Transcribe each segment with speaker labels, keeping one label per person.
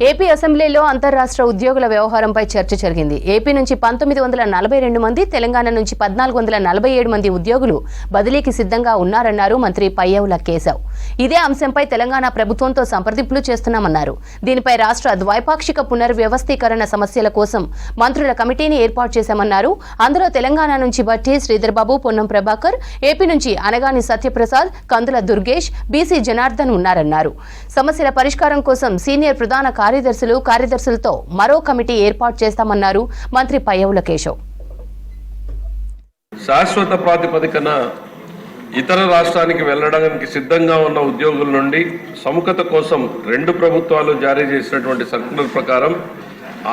Speaker 1: AP అసెంబ్లీలో అంతర్రాష్ట్ర ఉద్యోగుల వ్యవహారంపై చర్చ జరిగింది. ఏపీ నుంచి 1942 మంది, తెలంగాణ నుంచి 1447 మంది ఉద్యోగులు బదిలీకి సిద్ధంగా ఉన్నారన్నారు మంత్రి పయ్యావుల కేశవ్. ఇదే అంశంపై తెలంగాణ ప్రభుత్వంతో సంప్రదింపులు చేస్తున్నామన్నారు. దీనిపై రాష్ట్ర ద్వైపాక్షిక పునర్వ్యవస్థీకరణ సమస్యల కోసం మంత్రుల కమిటీని ఏర్పాటు చేశామన్నారు. అందులో తెలంగాణ నుంచి బట్టి శ్రీధర్బాబు, పొన్నం ప్రభాకర్, ఏపీ నుంచి అనగాని సత్యప్రసాద్, కందుల దుర్గేష్, బీసీ జనార్దన్ ఉన్నారన్నారు. సమస్యల పరిష్కారం కోసం సీనియర్ ప్రధాన కార్యదర్శులతో మరో కమిటీ ఏర్పాటు చేస్తామన్నారు మంత్రి పయ్యావుల కేశవ్.
Speaker 2: శాశ్వత ప్రాతిపదికన ఇతర రాష్ట్రానికి వెళ్లడానికి సిద్ధంగా ఉన్న ఉద్యోగుల నుండి సముఖత కోసం రెండు ప్రభుత్వాలు జారీ చేసినటువంటి సర్క్యులర్ ప్రకారం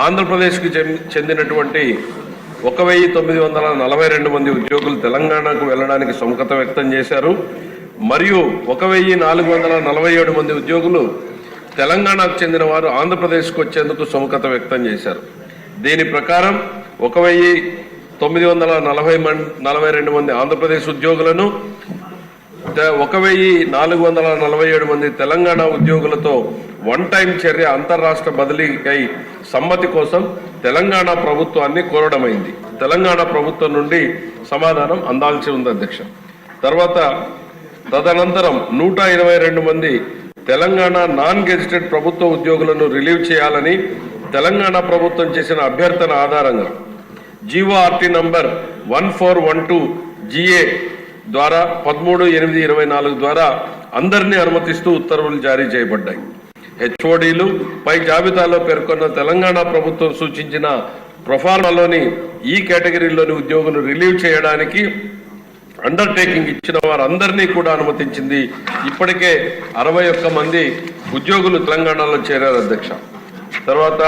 Speaker 2: ఆంధ్రప్రదేశ్కి చెందినటువంటి 1942 మంది ఉద్యోగులు తెలంగాణకు వెళ్లడానికి సముఖత వ్యక్తం చేశారు. మరియు 1447 మంది ఉద్యోగులు తెలంగాణకు చెందిన వారు ఆంధ్రప్రదేశ్కు వచ్చేందుకు సుముఖత వ్యక్తం చేశారు. దీని ప్రకారం 1942 మంది ఆంధ్రప్రదేశ్ ఉద్యోగులను 1447 మంది తెలంగాణ ఉద్యోగులతో వన్ టైం చర్య అంతర్రాష్ట్ర బదిలీకై సమ్మతి కోసం తెలంగాణ ప్రభుత్వాన్ని కోరడమైంది. తెలంగాణ ప్రభుత్వం నుండి సమాధానం అందాల్సి ఉంది అధ్యక్ష. తదనంతరం 122 మంది తెలంగాణ నాన్ గెజిటెడ్ ప్రభుత్వ ఉద్యోగులను రిలీవ్ చేయాలని తెలంగాణ ప్రభుత్వం చేసిన అభ్యర్థన ఆధారంగా జీవోఆర్టీ నంబర్ 1412 GA ద్వారా 13/8/24 ద్వారా అందరినీ అనుమతిస్తూ ఉత్తర్వులు జారీ చేయబడ్డాయి. హెచ్ఓడీలు పై జాబితాలో పేర్కొన్న తెలంగాణ ప్రభుత్వం సూచించిన ప్రొఫార్మాలోని ఈ కేటగిరీలోని ఉద్యోగులు రిలీవ్ చేయడానికి అండర్టేకింగ్ ఇచ్చిన వారందరినీ కూడా అనుమతించింది. ఇప్పటికే 61 మంది ఉద్యోగులు తెలంగాణలో చేరారు అధ్యక్ష. తర్వాత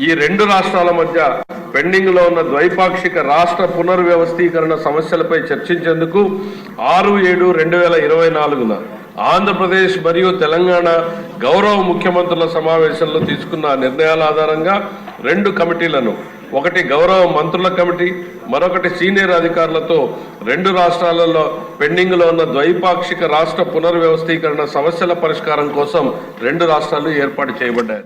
Speaker 2: ఈ రెండు రాష్ట్రాల మధ్య పెండింగ్ లో ఉన్న ద్వైపాక్షిక రాష్ట్ర పునర్వ్యవస్థీకరణ సమస్యలపై చర్చించేందుకు 6/7/2024 ఆంధ్రప్రదేశ్ మరియు తెలంగాణ గౌరవ ముఖ్యమంత్రుల సమావేశంలో తీసుకున్న నిర్ణయాల ఆధారంగా రెండు కమిటీలను, ఒకటి గౌరవ మంత్రుల కమిటీ, మరొకటి సీనియర్ అధికారులతో రెండు రాష్ట్రాలలో పెండింగ్ లో ఉన్న ద్వైపాక్షిక రాష్ట్ర పునర్వ్యవస్థీకరణ సమస్యల పరిష్కారం కోసం రెండు రాష్ట్రాలు ఏర్పాటు చేయబడ్డాయి.